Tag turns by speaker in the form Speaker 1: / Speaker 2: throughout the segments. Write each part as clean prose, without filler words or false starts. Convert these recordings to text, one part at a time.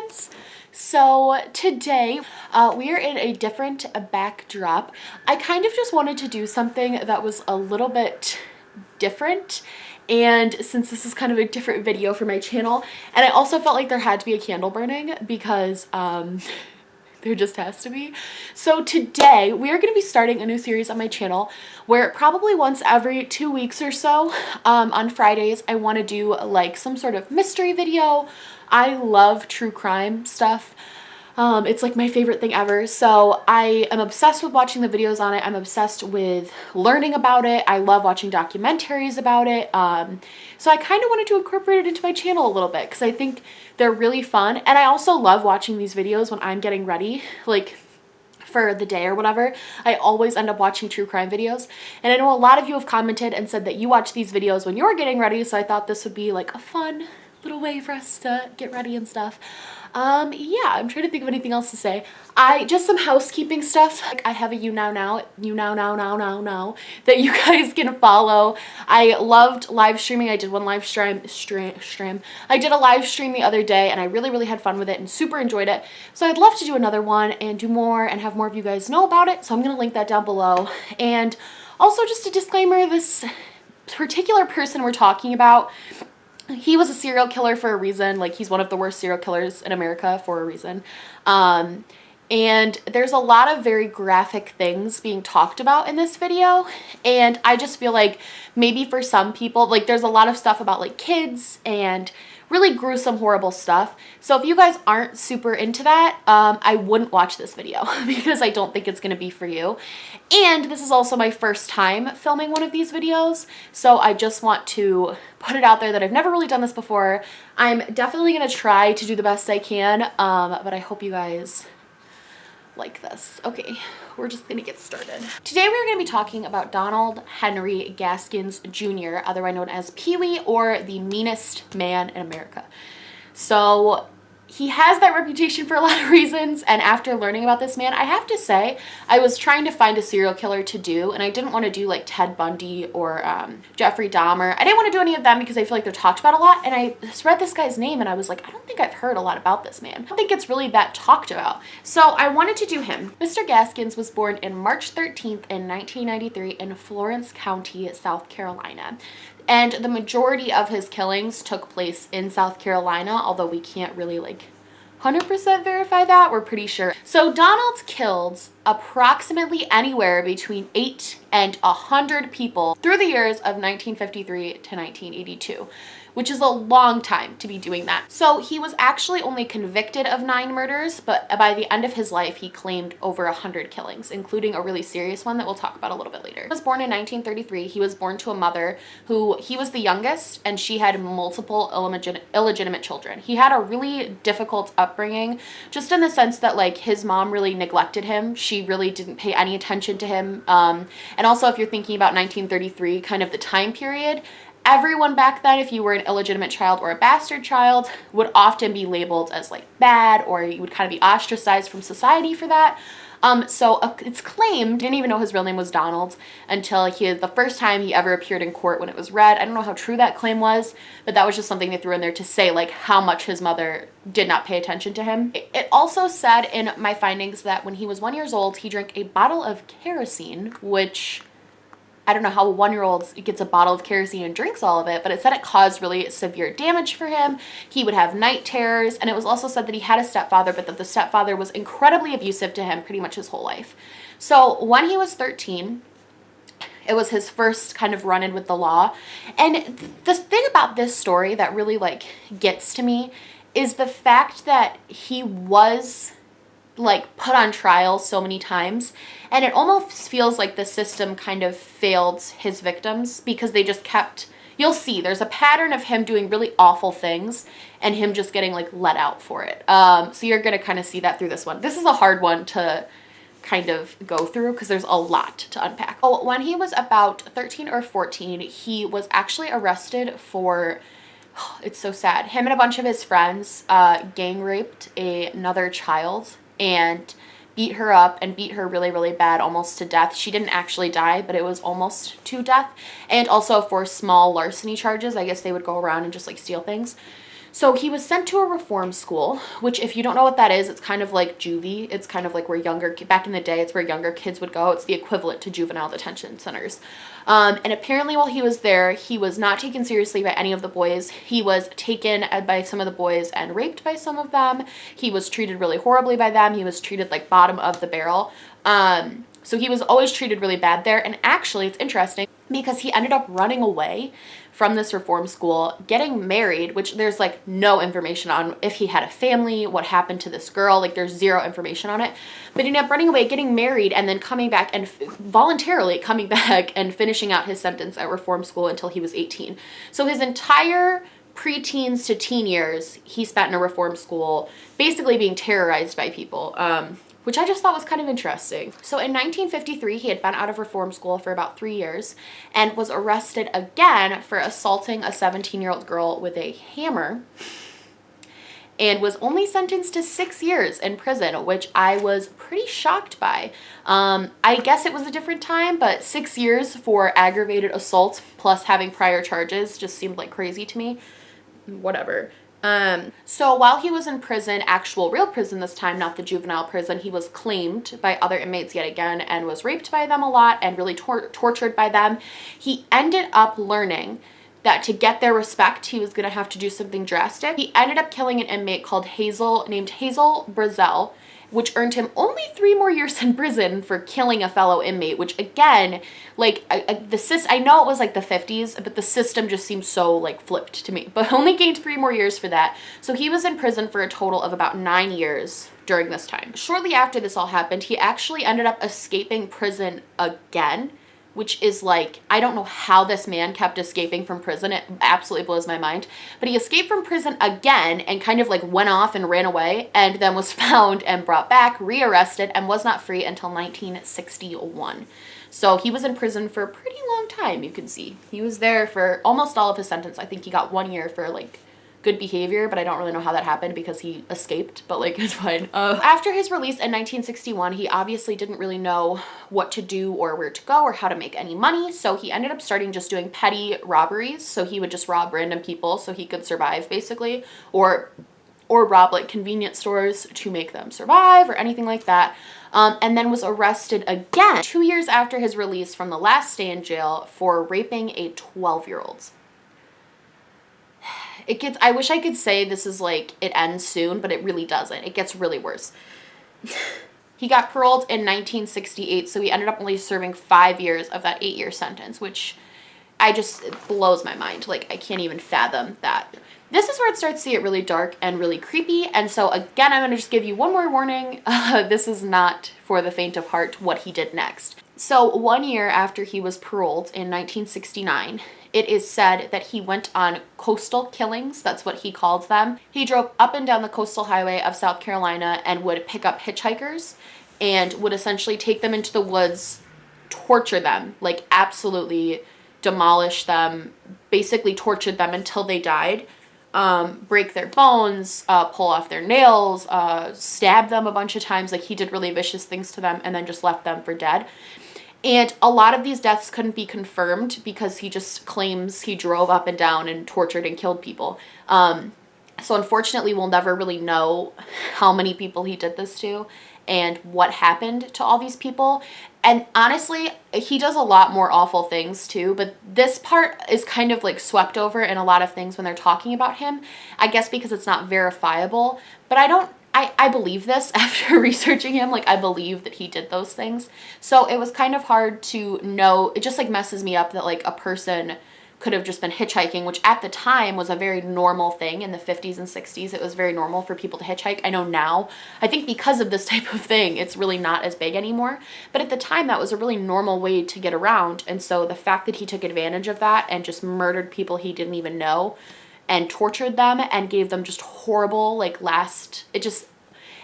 Speaker 1: Gaskins. So today we are in a different backdrop. I kind of just wanted to do something that was a little bit different, and since this is kind of a different video for my channel, and I also felt like there had to be a candle burning because there just has to be. So today we are going to be starting a new series on my channel where probably once every 2 weeks or so on Fridays I want to do like some sort of mystery video. I love true crime stuff. It's like my favorite thing ever. So I am obsessed with watching the videos on it. I'm obsessed with learning about it. I love watching documentaries about it. So I kind of wanted to incorporate it into my channel a little bit because I think they're really fun. And I also love watching these videos when I'm getting ready, like for the day or whatever. I always end up watching true crime videos. And I know a lot of you have commented and said that you watch these videos when you're getting ready. So I thought this would be like a fun little way for us to get ready and stuff. Yeah, I'm trying to think of anything else to say. Just some housekeeping stuff. Like I have a you now that you guys can follow. I loved live streaming. I did one live stream. I did a live stream the other day and I really had fun with it and super enjoyed it. So I'd love to do another one and do more and have more of you guys know about it. So I'm going to link that down below. And also just a disclaimer, this particular person we're talking about, he was a serial killer for a reason. Like, he's one of the worst serial killers in America for a reason. And there's a lot of very graphic things being talked about in this video. And I just feel like maybe for some people, like there's a lot of stuff about like kids and really gruesome, horrible stuff. So if you guys aren't super into that, I wouldn't watch this video because I don't think it's going to be for you. And this is also my first time filming one of these videos. So I just want to put it out there that I've never really done this before. I'm definitely going to try to do the best I can. But I hope you guys like this. Okay, we're just gonna get started. Today we're gonna be talking about Donald Henry Gaskins Jr., otherwise known as Pee-wee, or the meanest man in America. So he has that reputation for a lot of reasons, and after learning about this man, I have to say, I was trying to find a serial killer to do, and I didn't want to do like Ted Bundy or Jeffrey Dahmer. I didn't want to do any of them because I feel like they're talked about a lot, and I just read this guy's name and I was like, I don't think I've heard a lot about this man. I don't think it's really that talked about. So I wanted to do him. Mr. Gaskins was born in March 13th in 1993 in Florence County, South Carolina. And the majority of his killings took place in South Carolina, although we can't really like 100% verify that. We're pretty sure. So Donald killed approximately anywhere between 8 and 100 people through the years of 1953 to 1982. Which is a long time to be doing that. So he was actually only convicted of 9 murders, but by the end of his life, he claimed over 100 killings, including a really serious one that we'll talk about a little bit later. He was born in 1933. He was born to a mother who, he was the youngest, and she had multiple illegitimate children. He had a really difficult upbringing, just in the sense that like his mom really neglected him. She really didn't pay any attention to him. And also if you're thinking about 1933, kind of the time period, everyone back then, if you were an illegitimate child or a bastard child, would often be labeled as like bad, or you would kind of be ostracized from society for that. It's claimed, didn't even know his real name was Donald until the first time he ever appeared in court when it was read. I don't know how true that claim was, but that was just something they threw in there to say like how much his mother did not pay attention to him. It also said in my findings that when he was 1 year old, he drank a bottle of kerosene, which I don't know how a 1-year-old gets a bottle of kerosene and drinks all of it, but it said it caused really severe damage for him. He would have night terrors, and it was also said that he had a stepfather, but that the stepfather was incredibly abusive to him pretty much his whole life. So when he was 13, it was his first kind of run-in with the law. And the thing about this story that really like gets to me is the fact that he was like put on trial so many times, and it almost feels like the system kind of failed his victims because they just kept, you'll see there's a pattern of him doing really awful things and him just getting like let out for it. So you're gonna kind of see that through this one. This is a hard one to kind of go through because there's a lot to unpack. Oh, when he was about 13 or 14, he was actually arrested for, it's so sad, him and a bunch of his friends gang raped another child and beat her up and beat her really bad, almost to death. She didn't actually die, but it was almost to death. And also for small larceny charges. I guess they would go around and just like steal things. So he was sent to a reform school, which if you don't know what that is, it's kind of like juvie. It's kind of like where back in the day, it's where younger kids would go. It's the equivalent to juvenile detention centers. And apparently while he was there, he was not taken seriously by any of the boys. He was taken by some of the boys and raped by some of them. He was treated really horribly by them. He was treated like bottom of the barrel. So he was always treated really bad there. And actually, it's interesting because he ended up running away from this reform school, getting married, which there's like no information on if he had a family, what happened to this girl, like there's zero information on it. But he ended up running away, getting married, and then coming back and voluntarily coming back and finishing out his sentence at reform school until he was 18. So his entire preteens to teen years, he spent in a reform school, basically being terrorized by people. Which I just thought was kind of interesting. So in 1953, he had been out of reform school for about 3 years and was arrested again for assaulting a 17-year-old girl with a hammer and was only sentenced to 6 years in prison, which I was pretty shocked by. I guess it was a different time, but 6 years for aggravated assault plus having prior charges just seemed like crazy to me. Whatever. So while he was in prison, actual real prison this time, not the juvenile prison, he was claimed by other inmates yet again and was raped by them a lot and really tortured by them. He ended up learning that to get their respect, he was going to have to do something drastic. He ended up killing an inmate named Hazel Brazel, which earned him only 3 more years in prison for killing a fellow inmate, which again, like I know it was like the 50s, but the system just seems so like flipped to me, but only gained 3 more years for that. So he was in prison for a total of about 9 years during this time. Shortly after this all happened, he actually ended up escaping prison again, which is like, I don't know how this man kept escaping from prison. It absolutely blows my mind. But he escaped from prison again and kind of like went off and ran away and then was found and brought back, rearrested, and was not free until 1961. So he was in prison for a pretty long time, you can see. He was there for almost all of his sentence. I think he got 1 year for like good behavior, but I don't really know how that happened because he escaped, but like it's fine. After his release in 1961, he obviously didn't really know what to do or where to go or how to make any money, so he ended up starting just doing petty robberies. So he would just rob random people so he could survive basically, or rob like convenience stores to make them survive or anything like that. And then was arrested again 2 years after his release from the last stay in jail for raping a 12-year-old. I wish I could say this is like, it ends soon, but it really doesn't. It gets really worse. He got paroled in 1968, so he ended up only serving 5 years of that 8-year sentence, which it blows my mind. Like, I can't even fathom that. This is where it starts to get really dark and really creepy, and so again, I'm going to just give you one more warning. This is not for the faint of heart what he did next. So 1 year after he was paroled in 1969, it is said that he went on coastal killings. That's what he called them. He drove up and down the coastal highway of South Carolina and would pick up hitchhikers and would essentially take them into the woods, torture them, like absolutely demolish them, basically tortured them until they died, break their bones, pull off their nails, stab them a bunch of times. Like, he did really vicious things to them and then just left them for dead. And a lot of these deaths couldn't be confirmed because he just claims he drove up and down and tortured and killed people. So unfortunately, we'll never really know how many people he did this to and what happened to all these people. And honestly, he does a lot more awful things too, but this part is kind of like swept over in a lot of things when they're talking about him, I guess because it's not verifiable. But I believe this after researching him. Like, I believe that he did those things. So it was kind of hard to know. It just like messes me up that like a person could have just been hitchhiking, which at the time was a very normal thing in the 50s and 60s. It was very normal for people to hitchhike. I know now, I think because of this type of thing, it's really not as big anymore. But at the time, that was a really normal way to get around. And so the fact that he took advantage of that and just murdered people he didn't even know and tortured them and gave them just horrible, like, it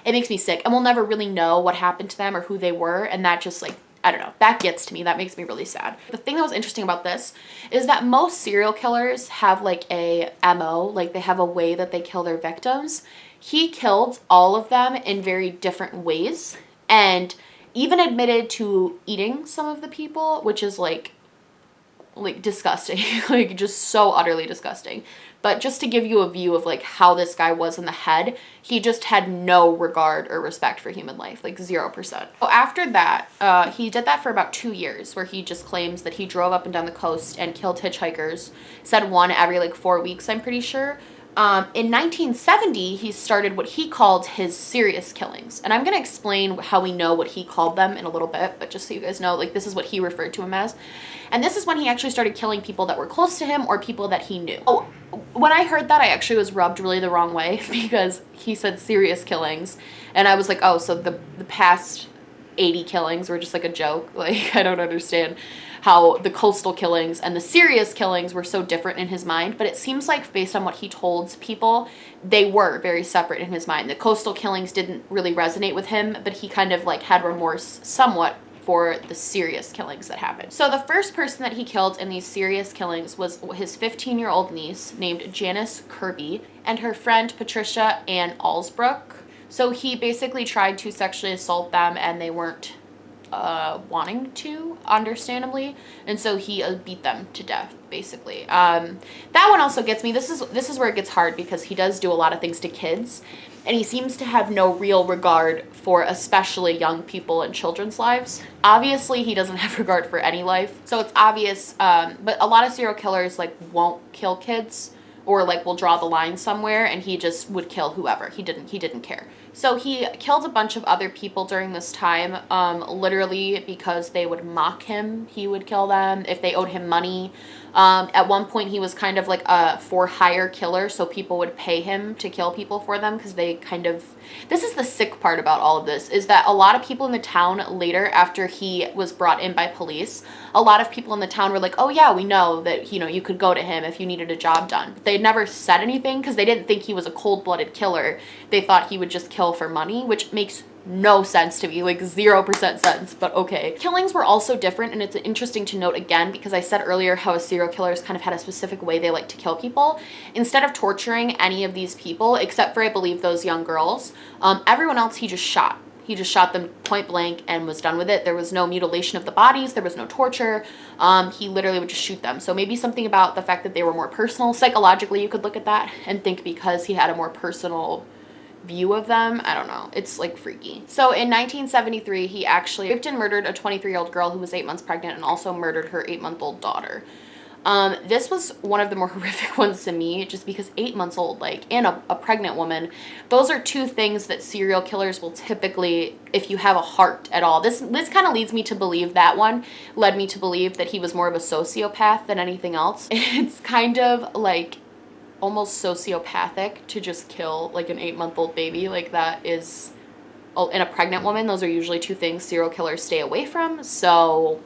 Speaker 1: makes me sick. And we'll never really know what happened to them or who they were. And that just, like, I don't know, that gets to me. That makes me really sad. The thing that was interesting about this is that most serial killers have like a MO, like they have a way that they kill their victims. He killed all of them in very different ways and even admitted to eating some of the people, which is like like disgusting, like just so utterly disgusting. But just to give you a view of like how this guy was in the head, he just had no regard or respect for human life, like 0%. So after that, he did that for about 2 years, where he just claims that he drove up and down the coast and killed hitchhikers, said one every like 4 weeks, I'm pretty sure. In 1970, he started what he called his serious killings. And I'm going to explain how we know what he called them in a little bit, but just so you guys know, like this is what he referred to him as. And this is when he actually started killing people that were close to him or people that he knew. Oh, when I heard that, I actually was rubbed really the wrong way because he said serious killings. And I was like, oh, so the past 80 killings were just like a joke. Like, I don't understand how the coastal killings and the serious killings were so different in his mind, but it seems like based on what he told people, they were very separate in his mind. The coastal killings didn't really resonate with him, but he kind of like had remorse somewhat for the serious killings that happened. So the first person that he killed in these serious killings was his 15-year-old niece named Janice Kirby and her friend Patricia Ann Alsbrook. So he basically tried to sexually assault them and they weren't wanting to, understandably, and so he beat them to death, basically. That one also gets me. This is where it gets hard because he does do a lot of things to kids, and he seems to have no real regard for especially young people and children's lives. Obviously, he doesn't have regard for any life, so it's obvious, but a lot of serial killers, like, won't kill kids, or, like, will draw the line somewhere, and he just would kill whoever. He didn't care. So he killed a bunch of other people during this time, literally because they would mock him. He would kill them if they owed him money. At one point, he was kind of like a for-hire killer, so people would pay him to kill people for them because they kind of... This is the sick part about all of this, is that a lot of people in the town later, after he was brought in by police, a lot of people in the town were like, oh yeah, we know that, you know, you could go to him if you needed a job done. But they never said anything because they didn't think he was a cold-blooded killer. They thought he would just kill for money, which makes no sense to me, like 0% sense, but okay. Killings were also different, and it's interesting to note again because I said earlier how a serial killers kind of had a specific way they like to kill people. Instead of torturing any of these people, except for I believe those young girls, everyone else he just shot. He just shot them point blank and was done with it. There was no mutilation of the bodies. There was no torture. He literally would just shoot them. So maybe something about the fact that they were more personal. Psychologically, you could look at that and think because he had a more personal view of them. I don't know. It's like freaky. So in 1973, he actually raped and murdered a 23-year-old girl who was 8 months pregnant and also murdered her 8-month-old daughter. This was one of the more horrific ones to me just because 8 months old, like, and a pregnant woman, those are two things that serial killers will typically, if you have a heart at all. This kind of leads me to believe that one led me to believe that he was more of a sociopath than anything else. It's kind of like almost sociopathic to just kill like an 8-month-old baby. Like that is, in a pregnant woman, those are usually two things serial killers stay away from. So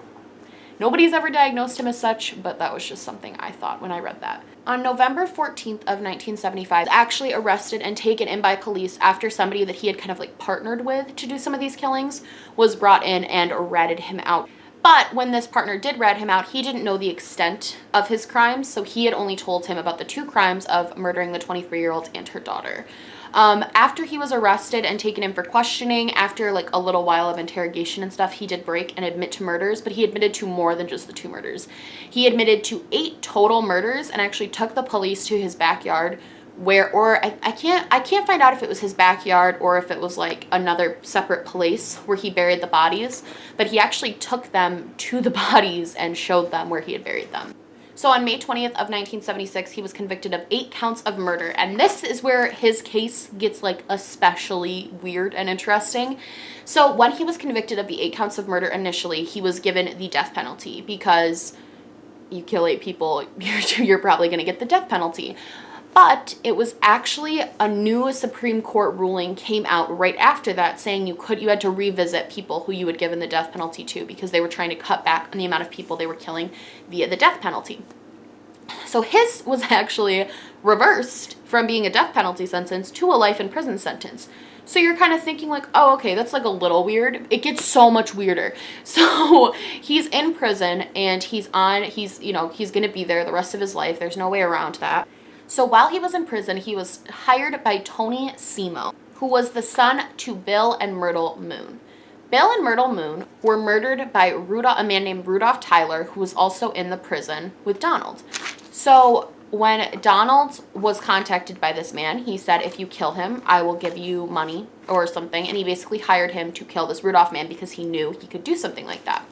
Speaker 1: nobody's ever diagnosed him as such, but that was just something I thought when I read that. On November 14th of 1975, actually arrested and taken in by police after somebody that he had kind of like partnered with to do some of these killings was brought in and ratted him out. But when this partner did rat him out, he didn't know the extent of his crimes, so he had only told him about the two crimes of murdering the 23-year-old and her daughter. After he was arrested and taken in for questioning, after like a little while of interrogation and stuff, he did break and admit to murders, but he admitted to more than just the 2 murders. He admitted to 8 total murders and actually took the police to his backyard I can't find out if it was his backyard or if it was like another separate place where he buried the bodies, but he actually took them to the bodies and showed them where he had buried them. So on May 20th of 1976, he was convicted of 8 counts of murder, and this is where his case gets like especially weird and interesting. So when he was convicted of the 8 counts of murder initially, he was given the death penalty because you kill 8 people, you're probably going to get the death penalty. But it was actually a new Supreme Court ruling came out right after that saying you had to revisit people who you had given the death penalty to because they were trying to cut back on the amount of people they were killing via the death penalty. So his was actually reversed from being a death penalty sentence to a life in prison sentence. So you're kind of thinking like, oh, okay, that's like a little weird. It gets so much weirder. So he's in prison and he's going to be there the rest of his life. There's no way around that. So while he was in prison, he was hired by Tony Simo, who was the son to Bill and Myrtle Moon. Bill and Myrtle Moon were murdered by a man named Rudolph Tyler, who was also in the prison with Donald. So when Donald was contacted by this man, he said, if you kill him, I will give you money or something. And he basically hired him to kill this Rudolph man because he knew he could do something like that.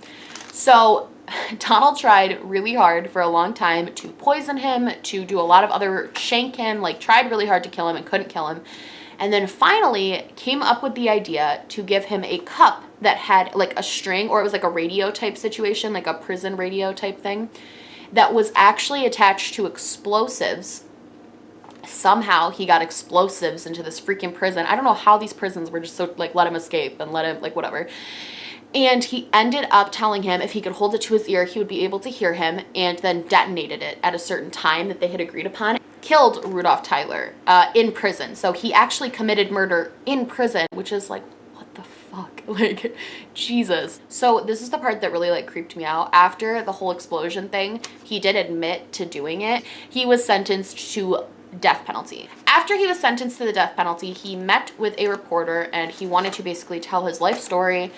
Speaker 1: So Donald tried really hard for a long time to poison him, to do a lot of other, shank him, like tried really hard to kill him and couldn't kill him. And then finally came up with the idea to give him a cup that had like a string, or it was like a radio type situation, like a prison radio type thing, that was actually attached to explosives. Somehow he got explosives into this freaking prison. I don't know how these prisons were just so like, let him escape and let him like whatever. And he ended up telling him if he could hold it to his ear, he would be able to hear him, and then detonated it at a certain time that they had agreed upon. Killed Rudolph Tyler in prison. So he actually committed murder in prison, which is like, what the fuck? Like, Jesus. So this is the part that really like creeped me out. After the whole explosion thing, he did admit to doing it. He was sentenced to death penalty. After he was sentenced to the death penalty, he met with a reporter and he wanted to basically tell his life story.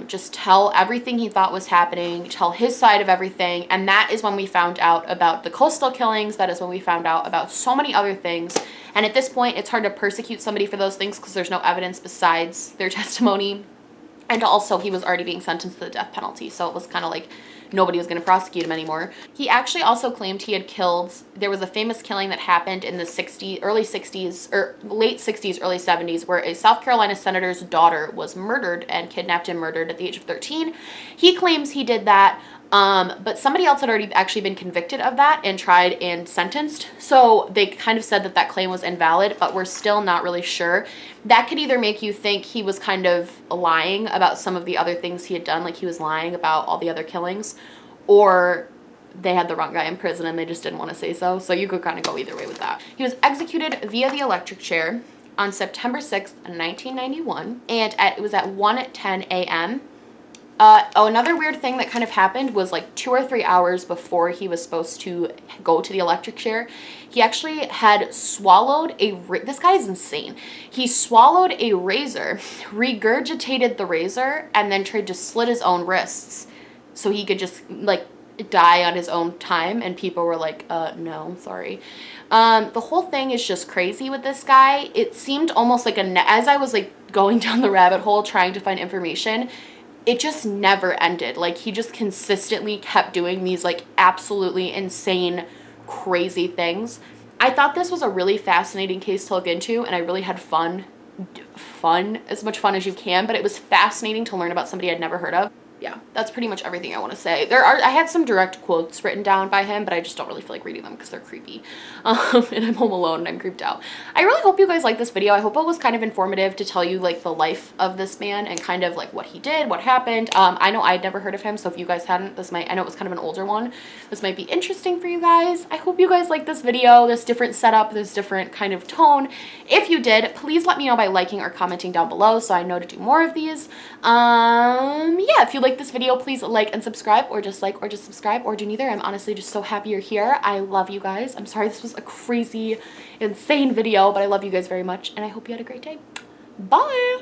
Speaker 1: Just tell everything he thought was happening, tell his side of everything. And that is when we found out about the coastal killings. That is when we found out about so many other things. And at this point, it's hard to persecute somebody for those things because there's no evidence besides their testimony. And also, he was already being sentenced to the death penalty. So it was kind of like nobody was going to prosecute him anymore. He actually also claimed he had killed, there was a famous killing that happened in the early 60s, or late 60s, early 70s, where a South Carolina senator's daughter was murdered and kidnapped and murdered at the age of 13. He claims he did that. But somebody else had already actually been convicted of that and tried and sentenced. So they kind of said that that claim was invalid, but we're still not really sure. That could either make you think he was kind of lying about some of the other things he had done, like he was lying about all the other killings, or they had the wrong guy in prison and they just didn't want to say so. So you could kind of go either way with that. He was executed via the electric chair on September 6th, 1991, and it was at 1:10 a.m. Another weird thing that kind of happened was like 2 or 3 hours before he was supposed to go to the electric chair, he actually had swallowed this guy is insane. He swallowed a razor, regurgitated the razor, and then tried to slit his own wrists so he could just like die on his own time. And people were like, no, sorry. The whole thing is just crazy with this guy. It seemed almost like as I was like going down the rabbit hole trying to find information, it just never ended. Like, he just consistently kept doing these like absolutely insane, crazy things. I thought this was a really fascinating case to look into, and I really had fun, as much fun as you can, but it was fascinating to learn about somebody I'd never heard of. Yeah, that's pretty much everything I want to say. I had some direct quotes written down by him, but I just don't really feel like reading them because they're creepy. And I'm home alone and I'm creeped out. I really hope you guys liked this video. I hope it was kind of informative to tell you like the life of this man and kind of like what he did, what happened. I know I'd never heard of him, so if you guys hadn't, I know it was kind of an older one. This might be interesting for you guys. I hope you guys like this video, this different setup, this different kind of tone. If you did, please let me know by liking or commenting down below so I know to do more of these. Yeah, if you like this video, please like and subscribe, or just subscribe, or do neither. I'm honestly just so happy you're here. I love you guys. I'm sorry this was a crazy, insane video, but I love you guys very much, and I hope you had a great day. Bye!